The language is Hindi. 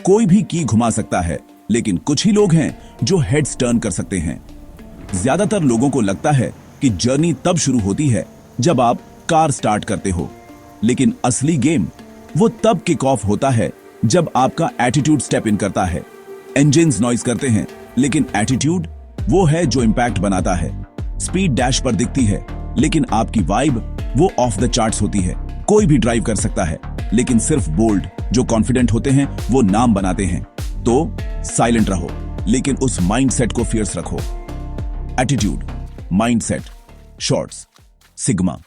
कोई भी की घुमा सकता है, लेकिन कुछ ही लोग हैं जो हेड्स टर्न कर सकते हैं। ज्यादातर लोगों को लगता है कि जर्नी तब शुरू होती है जब आप कार स्टार्ट करते हो, लेकिन असली गेम वो तब किक ऑफ होता है जब आपका एटीट्यूड स्टेप इन करता है। इंजन्स नॉइज करते हैं, लेकिन एटीट्यूड वो है जो इंपैक्ट बनाता है। स्पीड डैश पर दिखती है, लेकिन आपकी वाइब वो ऑफ द चार्ट्स होती है। कोई भी ड्राइव कर सकता है, लेकिन सिर्फ बोल्ड जो कॉन्फिडेंट होते हैं वो नाम बनाते हैं। तो साइलेंट रहो, लेकिन उस माइंडसेट को फियर्स रखो। Attitude, mindset, shorts, sigma.